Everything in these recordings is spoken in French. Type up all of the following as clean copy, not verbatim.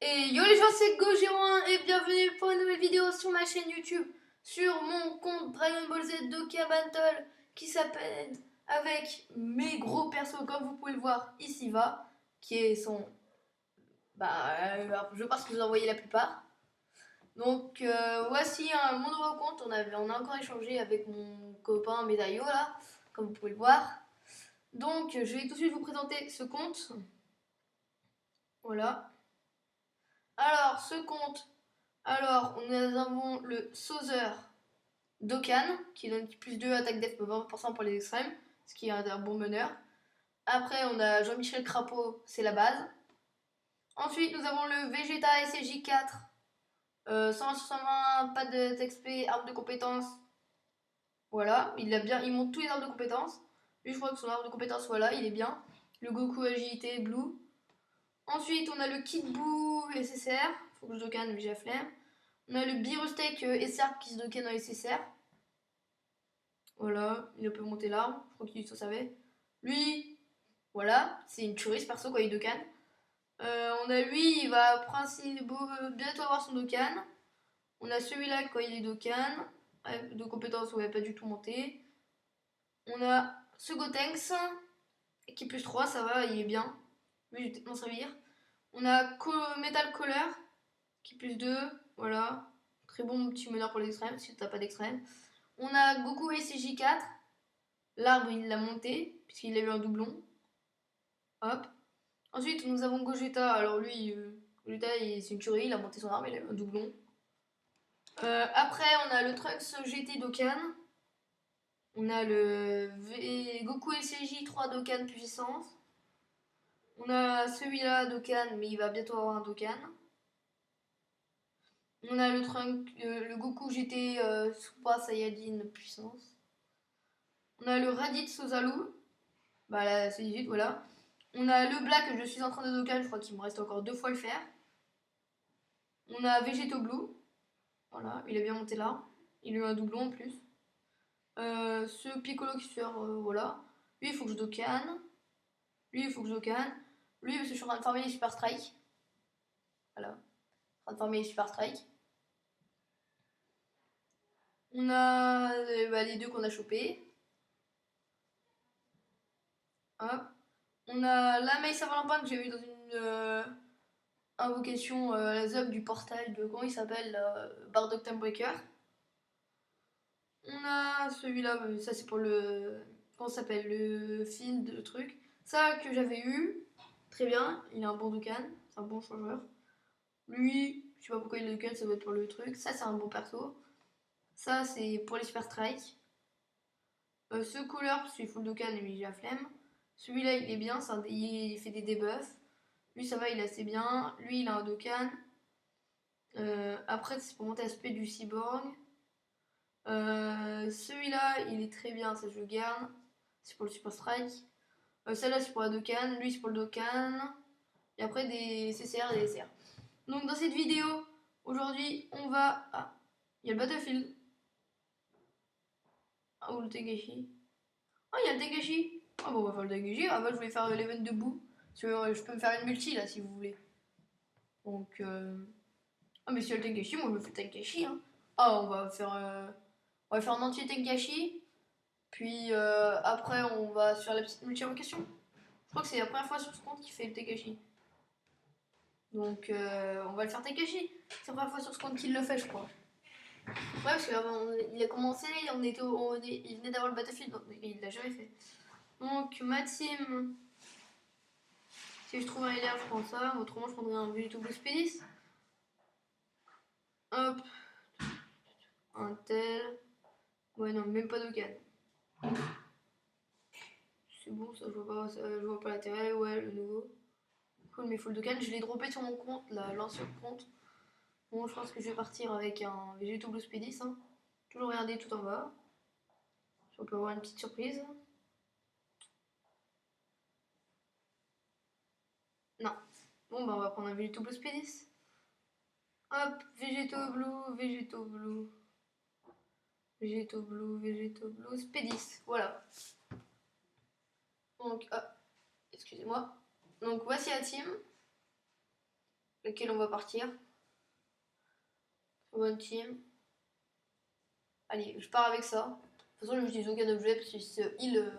Et yo les gens, c'est Gojiro1 et bienvenue pour une nouvelle vidéo sur ma chaîne YouTube, sur mon compte Dragon Ball Z Dokkan Battle qui s'appelle avec mes gros persos comme vous pouvez le voir ici va, qui est son... je pense que vous en voyez la plupart. Donc voici mon nouveau compte, on a encore échangé avec mon copain Medaio là, comme vous pouvez le voir. Donc je vais tout de suite vous présenter ce compte. Voilà. Alors ce compte... Alors, nous avons le Sauzer Dokkan, qui donne plus 2 attaque def 20% pour les extrêmes, ce qui est un bon meneur. Après, on a Jean-Michel Crapaud, c'est la base. Ensuite, nous avons le Vegeta SJ4, 120, pas de TXP, arme de compétence. Voilà, il monte tous les armes de compétence. Lui, je crois que son arme de compétence, voilà, il est bien. Le Goku Agilité Blue. Ensuite, on a le Kid Buu SSR, faut que je Dokkan, mais j'ai la flemme. On a le Birustek SR qui se Dokkan en SSR. Voilà, il peut monter l'arme, je crois qu'il ça savait. Lui, voilà, c'est une tuerie ce perso quand il Dokkan. On a lui, il va bientôt avoir son Dokkan. On a celui-là quand il est Dokkan, de compétences où il n'a pas du tout monté. On a ce Gotenks, qui est plus 3, ça va, il est bien. Lui, je vais m'en servir. On a Metal Collar, qui est plus 2, voilà. Très bon petit meneur pour l'extrême, si t'as pas d'extrême. On a Goku SCJ4. L'arbre, il l'a monté, puisqu'il a eu un doublon. Hop. Ensuite, nous avons Gogeta. Alors lui, Gogeta, c'est une tuerie, il a monté son arbre, il a eu un doublon. Après, on a le Trunks GT Dokkan. On a le Goku SCJ 3 Dokkan puissance. On a celui-là Dokkan, mais il va bientôt avoir un Dokkan. On a le Goku GT Super Saiyajin puissance. On a le Raditz Suzalu. Bah là, c'est 18, voilà. On a le Black que je suis en train de Dokkan, je crois qu'il me reste encore 2 fois le faire. On a Vegeto Blue. Voilà, il a bien monté là. Il a eu un doublon en plus. Ce Piccolo qui se fait, voilà. Lui, il faut que je Dokkan. Lui, il faut que je Dokkan. Lui, parce que je suis en train de farmer les Super Strike. Voilà. En train de farmer les Super Strike. On a les deux qu'on a chopés. Hop. On a la Maïs Saint-Valentin que j'ai vu dans une invocation la Zob du portail de comment il s'appelle Bardock Timebreaker. On a celui-là, ça c'est pour le. Comment ça s'appelle? Le film de truc. Ça que j'avais eu. Très bien, il a un bon Dokkan, c'est un bon changeur. Lui, je sais pas pourquoi il a Dokkan, ça doit être pour le truc. Ça c'est un bon perso. Ça c'est pour les Super Strike. Ce couleur, parce qu'il faut le Dokkan, mais j'ai la flemme. Celui-là il est bien, il fait des debuffs. Lui ça va, il est assez bien. Lui il a un Dokkan. Après c'est pour monter l'aspect du cyborg. Celui-là, il est très bien, ça je le garde. C'est pour le Super Strike. Celle-là, c'est pour la Dokkan. Lui, c'est pour le Dokkan. Et après, des CCR et des SR. Donc, dans cette vidéo, aujourd'hui, on va. Ah, il y a le Battlefield. Ah, ou le Tegashi. Ah, il y a le Tegashi. Ah, bon, on va faire le Tegashi. Ah, bah, je voulais faire l'event debout. Parce que je peux me faire une multi là, si vous voulez. Donc. Ah, mais si il y a le Tegashi, moi je me fais le Tegashi. Hein. Ah, on va faire un entier Tegashi. Puis après, on va sur la petite multi-invocation. Je crois que c'est la première fois sur ce compte qu'il fait le Tekashi. Donc on va le faire Tekashi. C'est la première fois sur ce compte qu'il le fait, je crois. Ouais, parce qu'il a commencé, il venait d'avoir le Battlefield, donc il l'a jamais fait. Donc ma team, si je trouve un LR, je prends ça. Autrement, je prendrais un Vegeto Blue Spédis. Hop, un tel. Ouais, non, même pas de canne. C'est bon, ça, je vois pas l'intérêt. Ouais, le nouveau. Cool, mais full de canne, je l'ai droppé sur mon compte, l'ancien compte. Bon, je pense que je vais partir avec un Vegeto Blue Spédis. Hein. Toujours regarder tout en bas. Si on peut avoir une petite surprise. Non. Bon, bah on va prendre un Vegeto Blue Spédis. Hop, Vegeto Blue, Vegeto Blue. Vegeto Blue, Vegeto Blue, Spédis. Voilà. Donc, excusez-moi. Donc voici la team. laquelle on va partir. One team. Allez, je pars avec ça. De toute façon, je n'utilise aucun objet parce qu'ils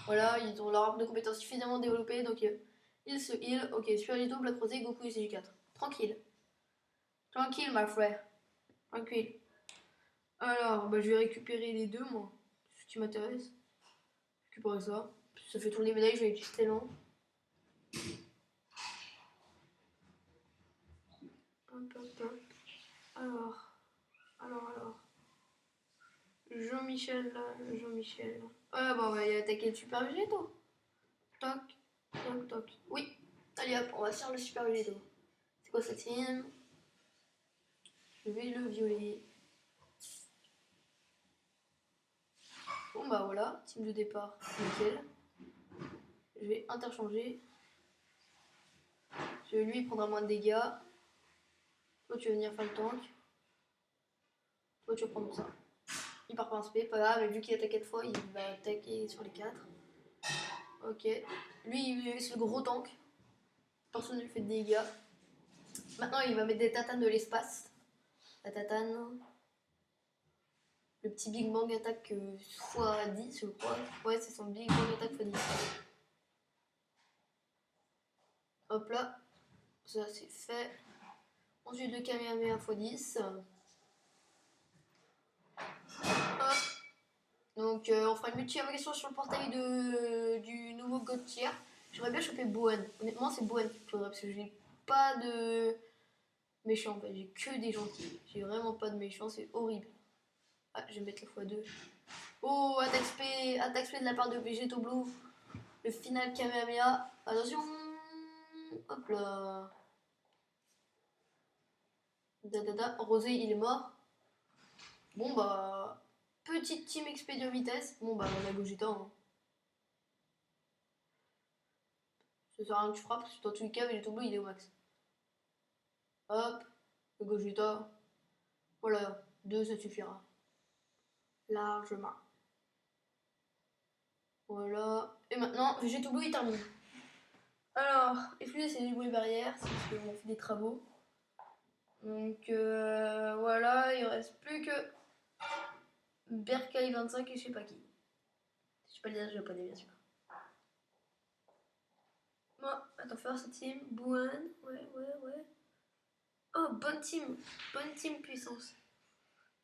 voilà, ils ont leur arbre de compétences suffisamment développée, donc ils se heal. Ok, super Lito, Black Rosé, Goku et CG4. Tranquille. Tranquille, my frère. Tranquille. Alors, bah, je vais récupérer les deux, moi. Ce qui m'intéresse. Récupérer ça. Ça fait tourner les médailles, je vais utiliser tellement. Hop, hop, hop. Alors. Jean-Michel, là, Jean-Michel. Ah bah on va y attaquer le super végétaux. Toc, toc, toc. Oui. Allez hop, on va faire le super végétaux. C'est quoi cette team? Je vais le violer. Bon bah voilà, team de départ, nickel. Je vais interchanger. Lui il prendra moins de dégâts. Toi tu vas venir faire le tank. Toi tu vas prendre ça. Il part par un spé, pas grave, mais vu qu'il attaque 4 fois, il va attaquer sur les 4. Ok. Lui il laisse le gros tank. Personne ne lui fait de dégâts. Maintenant il va mettre des tatanes de l'espace. La tatane. Le petit Big Bang attaque x10 je crois. Ouais c'est son Big Bang attaque x10. Hop là. Ça c'est fait. Ensuite le Kamehameha x10. Hop. Donc on fera une multi-invocation sur le portail du nouveau God Tier. J'aimerais bien choper Bohan. Honnêtement c'est Bohan qu'il faudrait parce que j'ai pas de méchants en fait. J'ai que des gentils. J'ai vraiment pas de méchants, c'est horrible. Ah je vais mettre la x2. Oh attaque spé de la part de Végéto Blue. Le final Kamehameha. Attention. Hop là. Rosé il est mort. Bon bah. Petite team expédition vitesse. Bon bah on a Gogeta. Hein. Ça sert à rien que tu frappes parce que dans tous les cas Végéto Blue il est au max. Hop. Le Gogeta. Voilà. 2 ça suffira. Largement. Voilà. Et maintenant Végéto Blue il termine. Alors, effluer c'est des barrières, c'est parce qu'on fait des travaux. Donc voilà, il reste plus que Berkay 25 et je sais pas qui. Je sais pas le dire japonais bien sûr. Bon, attends, faire cette team. Buan, ouais. Oh, bonne team puissance.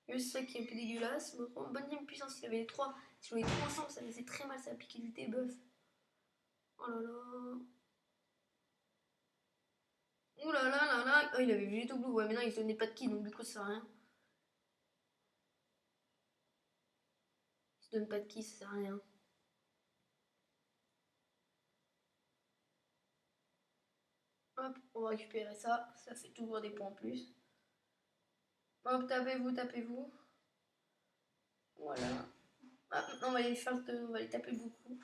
C'est ça qui est un peu dégueulasse. Mais bon, bonne team puissance, il y avait les trois. Si on les trois ensemble, ça faisait très mal, ça appliquait du debuff. Oh là là. Ouh là là là là. Oh, il avait Végéto Blue, ouais, mais non, il se donnait pas de ki, donc du coup, ça sert à rien. Il se donne pas de ki, ça sert à rien. Hop, on va récupérer ça. Ça fait toujours des points en plus. Hop, tapez-vous. Voilà. Ah, on va les faire, on va les taper beaucoup.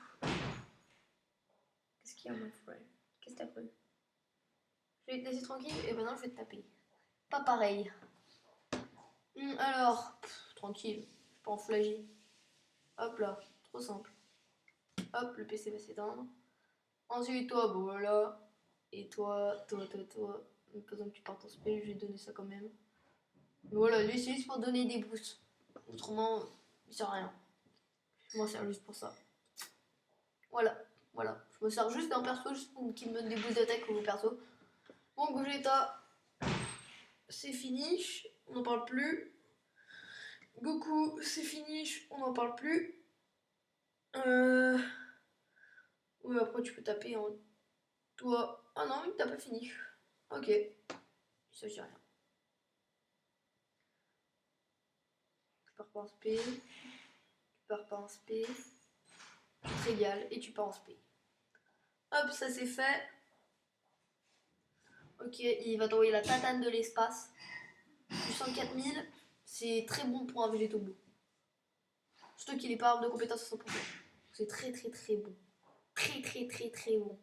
Qu'est-ce qu'il y a, mon frère? Qu'est-ce que t'as cru? Je vais te laisser tranquille et maintenant je vais te taper. Pas pareil. Alors, tranquille. Je suis pas en flagie. Hop là, trop simple. Hop, le PC va s'éteindre. Ensuite, toi, bon voilà. Et toi. Pas besoin que tu partes en spé, je vais te donner ça quand même. Mais voilà, lui c'est juste pour donner des boosts. Autrement, il sert à rien. Je m'en sers juste pour ça. Voilà. Je me sers juste d'un perso, juste pour qu'il me donne des boosts d'attaque au perso. Bon, Gogeta, c'est finish, on n'en parle plus. Goku, c'est finish, on n'en parle plus. Oui, après tu peux taper en toi. Ah non, il t'a pas fini. Ok, ça je dis rien. Tu pars pas en spé. Tu te régales et tu pars en spé. Hop, ça c'est fait. Ok, il va t'envoyer la tatane de l'espace. Du 104 000, c'est très bon pour un végétaux bleu. Surtout qu'il est pas arme de compétence à 100%. C'est très bon. Très bon.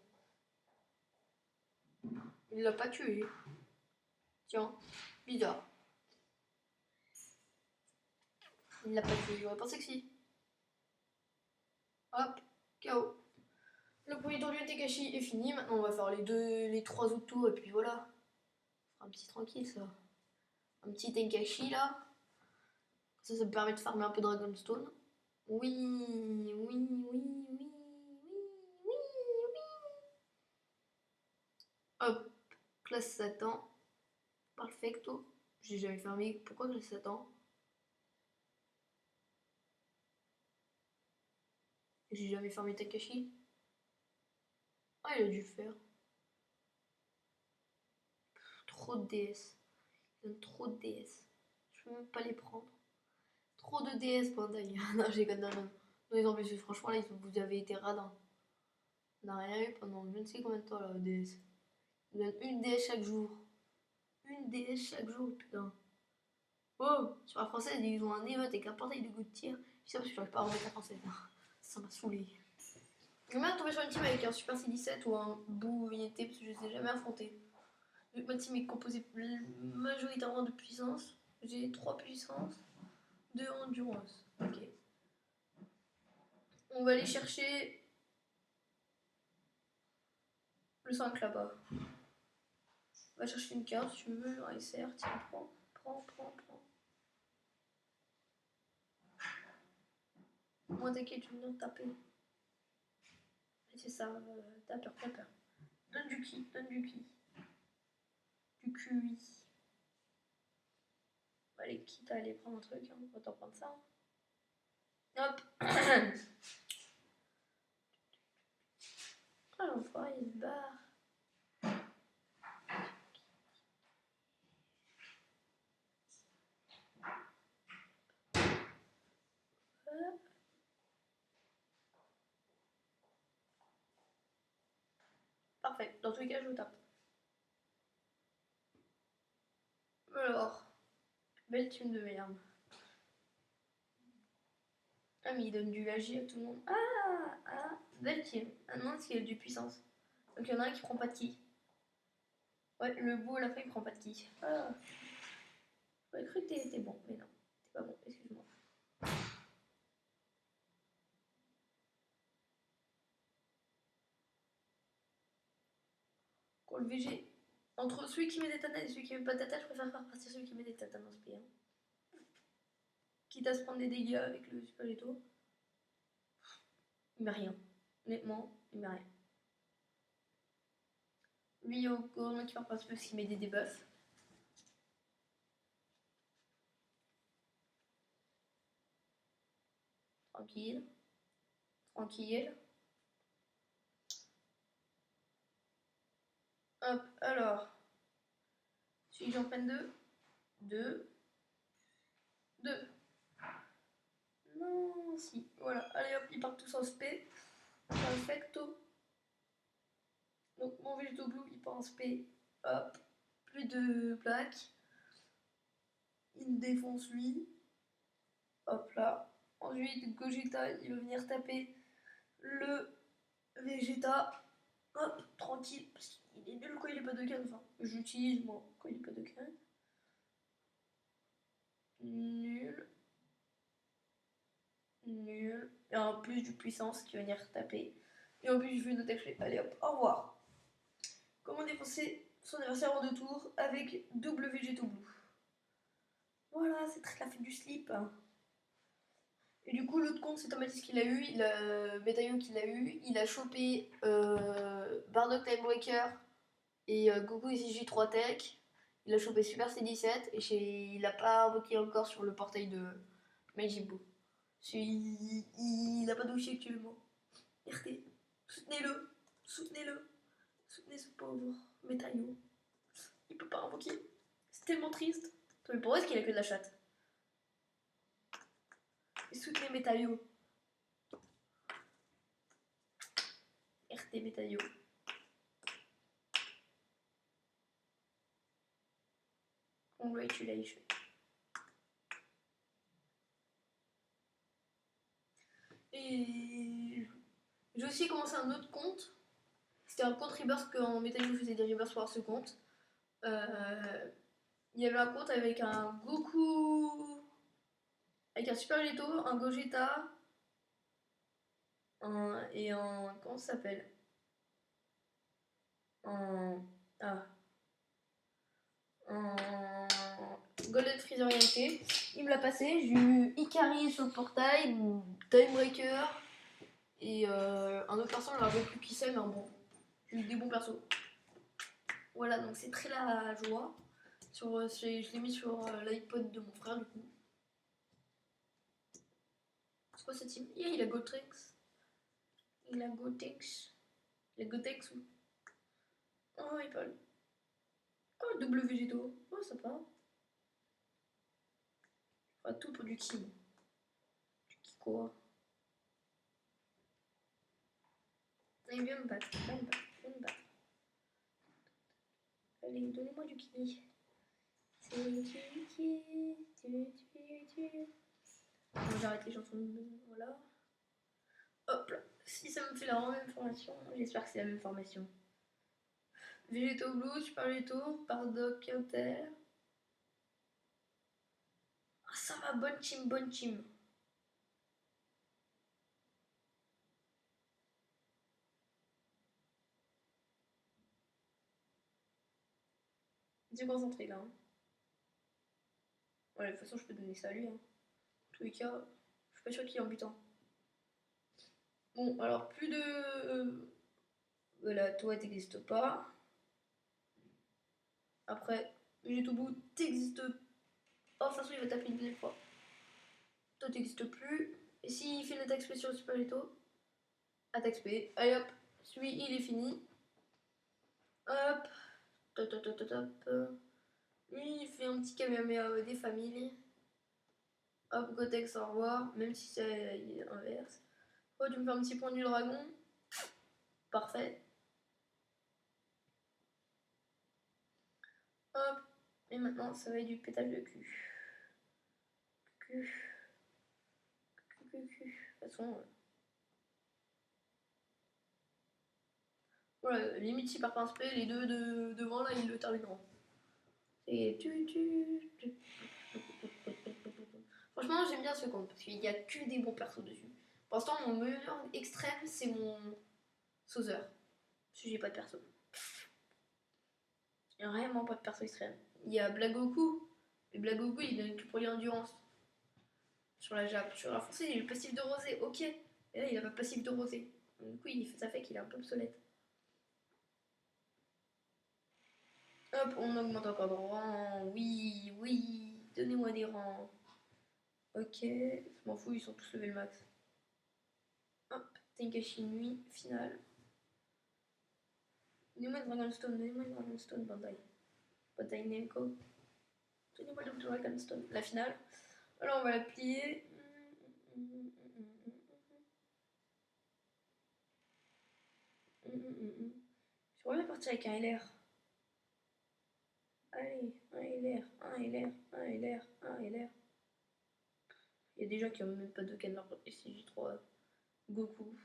Il l'a pas tué. Tiens, bizarre. Il l'a pas tué, j'aurais pensé que si. Hop, KO. Le premier tour du Tekashi est fini. Maintenant, on va faire les trois autres tours et puis voilà. Un petit tranquille, ça. Un petit Tenkashi, là. Ça me permet de farmer un peu Dragonstone. Oui, oui, oui, oui, oui, oui, oui. Hop, classe Satan. Perfecto. J'ai jamais fermé. Pourquoi classe Satan? J'ai jamais fermé Takashi. Ah, il a dû le faire. Trop de DS. Il donne trop de DS. Je peux même pas les prendre. Trop de DS, Bandai. Non, j'ai quand même. Non, ils ont plus. Franchement, là, vous avez été radin. On n'a rien eu pendant je ne sais combien de temps, là, DS. Ils donnent une DS chaque jour. Une DS chaque jour, putain. Oh, sur la française, ils ont un émeute avec un portail de goût de tir. Je sais pas si j'arrive pas à remettre la française. Ça m'a saoulé. Je vais bien tomber sur une team avec un Super C17 ou un Boo Unité parce que je les ai jamais affrontés. Vu que ma team est composée majoritairement de puissance, j'ai 3 puissances, 2 endurance. Ok. On va aller chercher le 5 là-bas. On va chercher une carte si tu veux, un SR, tiens, prends. Moi t'inquiète, tu viens de taper. C'est ça, taper. Donne du ki. Du QI. Allez, quitte à aller prendre un truc, hein, on va t'en prendre ça. Hop. Ah l'enfoiré, il se barre. Hop. Parfait, dans tous les cas, je vous tape. Alors, belle team de merde. Ah, mais il donne du lagi à tout le monde. Ah, belle team. Ah non, parce qu'il y a du puissance. Donc il y en a un qui prend pas de ki. Ouais, le beau à la fin il prend pas de ki. Ah. J'aurais cru que t'étais bon, mais non. T'es pas bon, excuse-moi. Pour le VG, entre celui qui met des tatanes et celui qui met pas de tatanes, je préfère faire partir celui qui met des tatanes dans ce pays. Quitte à se prendre des dégâts avec le super ghetto. Il met rien. Honnêtement, il met rien. Lui, au moins qui part parce qu'il met des debuffs. Tranquille. Hop, alors. Celui que j'en prenne deux. Non, si. Voilà. Allez hop, ils partent tous en spé. Perfecto. Donc mon Végéto Blue, il part en spé. Hop. Plus de plaques. Il défonce lui. Hop là. Ensuite, Gogeta, il va venir taper le Vegeta. Hop, tranquille. Parce qu'il est nul quand il est pas de canne. Enfin, j'utilise moi quand il est pas de canne. Nul. Et en plus du puissance qui va venir taper. Et en plus, je vais noter flip. Allez hop, au revoir. Comment défoncer son adversaire en 2 tours avec double Végéto Blue. Voilà, c'est très la fête du slip. Et du coup, l'autre compte, c'est Tomatis qui l'a eu, Métaillon qui l'a eu. Il a chopé Bardock Timebreaker et Goku SJ 3 Tech. Il a chopé Super C17 et il a pas invoqué encore sur le portail de Majin il a pas douché actuellement. RT, soutenez-le. Soutenez ce pauvre Métaillon. Il peut pas invoquer. C'est tellement triste. Mais pourquoi est-ce qu'il a que de la chatte? Et soutenez Métaillon. RT Métaillon. Congratulations. Et j'ai aussi commencé un autre compte. C'était un compte Rebirth quand Métaillon faisait des Rebirths sur ce compte. Il y avait un compte avec un Goku, avec un Super Ghetto, un Gogeta, et un. Comment ça s'appelle? Un. Ah. en Golden Freeze orienté. Il me l'a passé. J'ai eu Ikari sur le portail, Timebreaker et un autre perso, je ne me rappelle plus qui c'est, mais bon, j'ai eu des bons persos. Voilà, donc c'est très la joie. Je l'ai mis sur l'iPod de mon frère, du coup. C'est quoi cette team? Il a Gotex. Il a Gotex. Il a Gotex ou. Oh, il parle. Oh, double végétaux. Oh, sympa. Pas tout pour du Kim. Du Kiko. Allez, viens me battre. Viens me battre. Viens me battre. Allez, donnez-moi du Kiki. C'est Kiki. Bon, j'arrête les chansons. Voilà. Hop là. Si ça me fait la même formation, j'espère que c'est la même formation. Végétaux Blue, Super Végétaux, Bardock, Inter. Ah, ça va, bonne team, bonne team. C'est concentré là. Hein. Ouais, de toute façon, je peux donner ça à lui. Hein. En tous les cas, je suis pas sûr qu'il est en butant. Bon, alors plus de. Voilà, toi t'existes pas. Après, Végétaux Blue t'existe. Oh, de toute façon, il va taper une deuxième fois. Toi t'existes plus. Et s'il fait une attaque spé sur le Super Végétaux, attaque spé. Allez hop, celui il est fini. Hop, top, top, top, top, top. Lui, il fait un petit Kamehameha des familles. Hop, Gotex, au revoir. Même si c'est inverse. Oh, tu me fais un petit point du dragon. Parfait. Hop. Et maintenant, ça va être du pétage de cul. De toute façon. Voilà, limite, s'il part pas un spé, les deux devant là, ils le termineront. Et franchement, j'aime bien ce compte parce qu'il n'y a que des bons persos dessus. Pour l'instant, mon meilleur extrême, c'est mon Sauzer. Parce que j'ai pas de perso. Il n'y a vraiment pas de perso extrême. Il y a Blagoku. Mais Blagoku, il donne que pour l'endurance. Sur la Jap. Sur la foncée, il a le passif de rosée. Ok. Et là, il a pas de passif de rosée. Donc, du coup, ça fait qu'il est un peu obsolète. Hop, on augmente encore de rang. Oui, oui. Donnez-moi des rangs. Ok. Je m'en fous, ils sont tous level max. Hop. Tenkashi Nui, finale. Donnez-moi le Dragonstone, Bandai. Bandai Namco. Donnez-moi le Dragonstone. La finale. Alors, on va la plier. Je vais partir avec un LR. Allez, un LR, un LR, un LR, un LR. Il y a des gens qui ont même pas de canard SCJ3 Goku.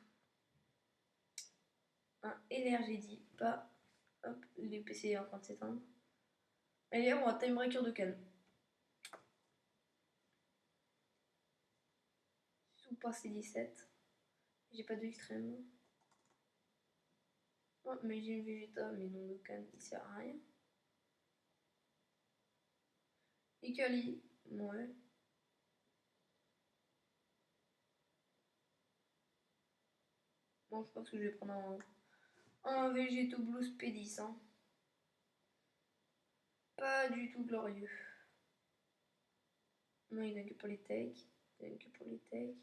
Un LR, j'ai dit, pas. Hop, les PC est en train de s'éteindre. LR ou un Timebreaker de canne. Sous pas C17. J'ai pas de extrême. Oh, mais j'ai une Vegeta, mais non de canne, il sert à rien. Ikali, ouais. Bon, je pense que je vais prendre un Végéto Blue Spédis. Hein. Pas du tout glorieux. Non, il n'a que pour les takes. Il n'a que pour les takes.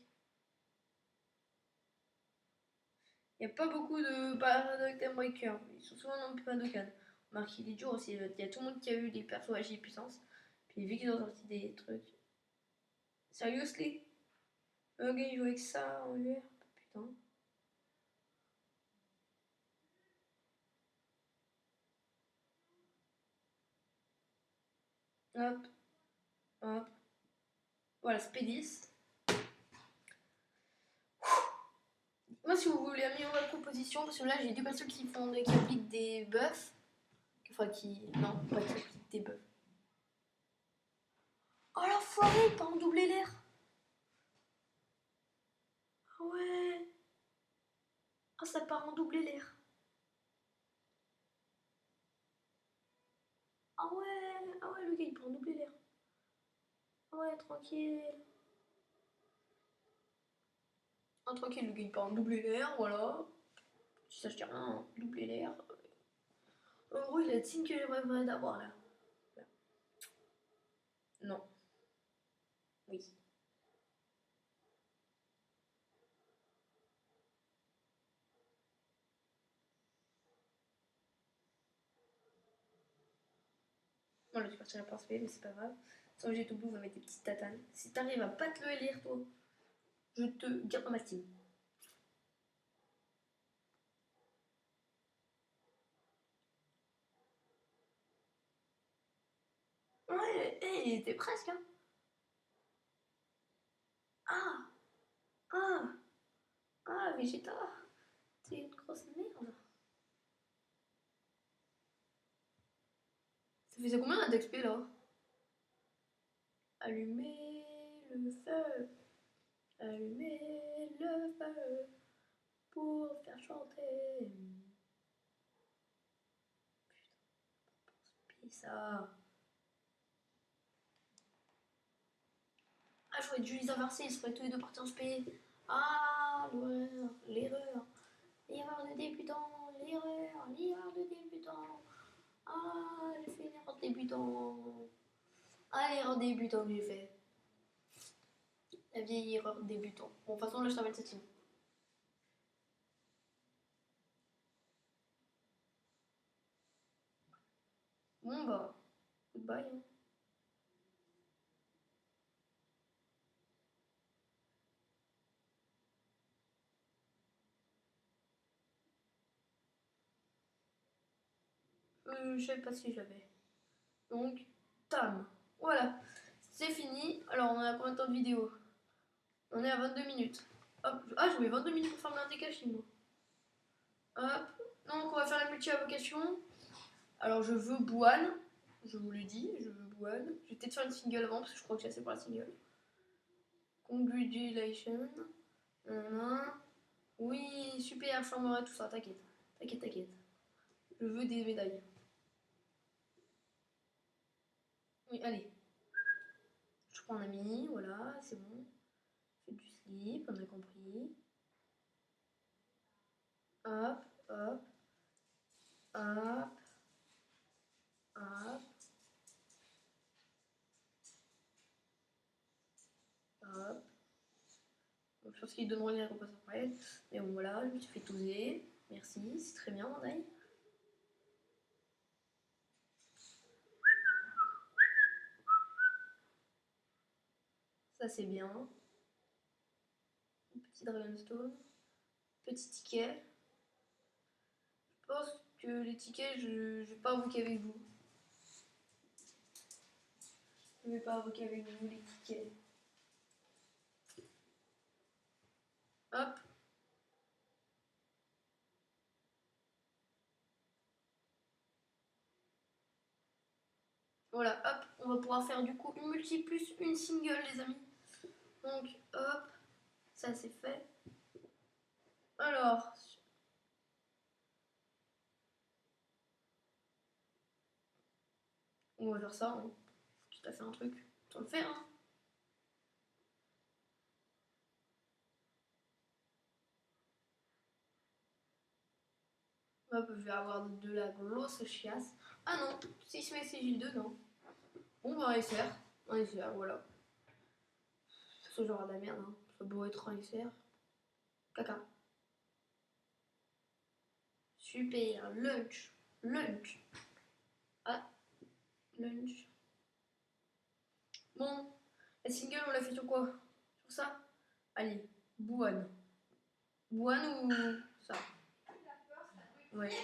Il n'y a pas beaucoup de Paradox Breaker. Ils sont souvent dans le Padokan. Marc, il est dur aussi. Il y a tout le monde qui a eu des persos HI puissance. Puis vu qu'ils ont sorti des trucs. Seriously? Le gars il joue avec ça en UR. Putain. Hop. Hop. Voilà, Spédis. Moi, si vous voulez améliorer la proposition, parce que là, j'ai deux persos qui appliquent des buffs. Enfin, non, pas qui appliquent des buffs. Oh l'enfoiré, pas en doublé l'air. Ah ouais. Ah, ça part en doublé l'air. Ah ouais. ah ouais, le gars il prend doubler l'air. Ah ouais, tranquille. Ah, tranquille, le gars il prend doubler l'air, voilà. Si ça je dis rien, hein, doubler l'air. En gros, il a le signe que j'aimerais d'avoir là. Non. Oui. Bon, là, tu partiras par spé, mais c'est pas grave. Sans j'ai tout bout, on va mettre des petites tatanes. Si t'arrives à pas te le lire, toi, je te garde dans ma team. Ouais, il était presque, hein. Ah, ah, ah, Vegeta, t'es une grosse merde. Ça faisait combien d'XP là? Allumez le feu, allumez le feu pour faire chanter. Putain, ça. Ah, j'aurais dû les inverser, ils seraient tous les deux partis en spé. Ah, l'erreur, l'erreur. L'erreur de débutant, l'erreur de débutant. Ah, j'ai fait une erreur de débutant. Ah, l'erreur de débutant que j'ai fait. La vieille erreur de débutant. Bon, de toute façon, là, je t'amène cette team. Bon, bah, goodbye. Hein. Je savais pas si j'avais. Donc, tam. Voilà, c'est fini. Alors, on a combien de temps de vidéo? On est à 22 minutes. Hop. Ah, je mets 22 minutes pour faire l'un Tekashi, moi. Hop. Donc, on va faire la multi-avocation. Alors, je veux Buan. Je vous l'ai dit, je veux Buan. Je vais peut-être faire une single avant, parce que je crois que j'ai assez pour la single. Congratulations. Oui, super, je formerai tout ça, t'inquiète. T'inquiète, t'inquiète. Je veux des médailles. Oui, allez. Je prends un ami, voilà, c'est bon. Fais du slip, on a compris. Hop, hop, hop, hop, hop. Donc, je pense qu'ils donneront les récompenses après. Mais bon, voilà, je me suis fait toser. Merci, c'est très bien, Mandaï. Ça, c'est bien. Petit Dragonstone. Petit ticket. Je pense que les tickets, je vais pas invoquer avec vous. Je vais pas invoquer avec vous les tickets. Hop. Voilà, hop. On va pouvoir faire du coup une multi plus une single, les amis. Donc, hop. Ça, c'est fait. Alors. On va faire ça. Hein. Tu t'as fait un truc. Tu vas le faire, hein. Hop, je vais avoir de la grosse chiasse. Ah non, si je mets CJ2, non. Bon, bah, on va SR. On SR, voilà. Ce genre de la merde, hein. Ça beau être un SR. Caca. Super, lunch. Lunch. Ah, lunch. Bon, la single, on l'a fait sur quoi? Sur ça? Allez, Buan. Buan ou ça? Ouais.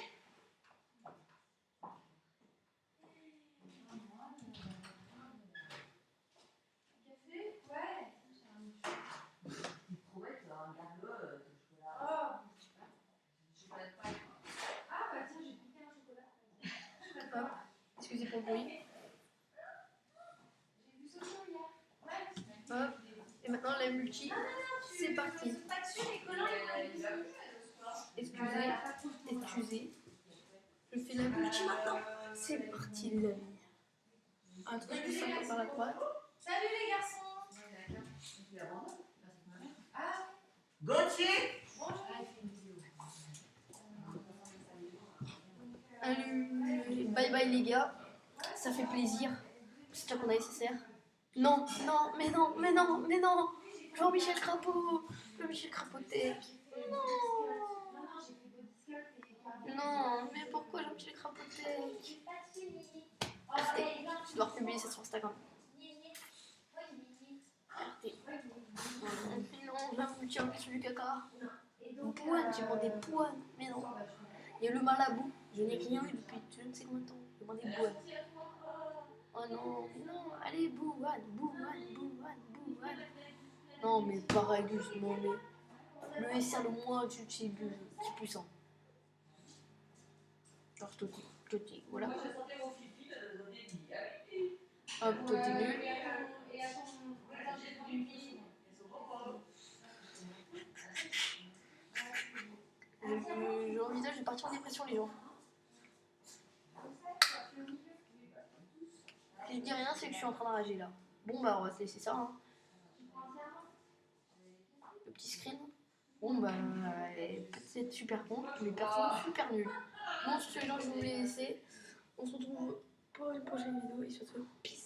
Hop, excusez pour le bruit. Hop, et maintenant la multi, c'est parti. Excusez, excusez. Je fais la multi maintenant. C'est parti, les amis. Un truc de 5 par la droite. Salut les garçons. Gauthier. Allez, bye bye les gars. Ça fait plaisir. C'est déjà qu'on a SSR. Non, non, mais non, mais non, mais non. Jean-Michel Crapaud. Jean-Michel Crapaud-Tech. Non. Non, mais pourquoi Jean-Michel Crapaud-Tech? Arrêtez. Je dois republier ça sur Instagram. Arrêtez. Mais non, là vous tirez sur du caca. Poine, j'ai demandé poine. Mais non. Il y a le Malabou. Je n'ai rien eu depuis je ne sais combien de temps. J'ai demandé Bouane. Oh non, non, allez, Bouane, Bouane, Bouane, Bouane. Non, mais pareil, non, mais le SR le moins utile, qui est puissant. Genre, je te dis, voilà. Hop, toi t'es nul. J'envisage de partir en dépression, les gens. Si je dis rien, c'est que je suis en train de rager là. Bon, bah, on va se laisser ça. Hein. Le petit screen. Bon, bah, peut-être super con, mais perso, super nul. Bon, sur ce, les gens, je vous laisse. On se retrouve pour une prochaine vidéo et surtout, peace.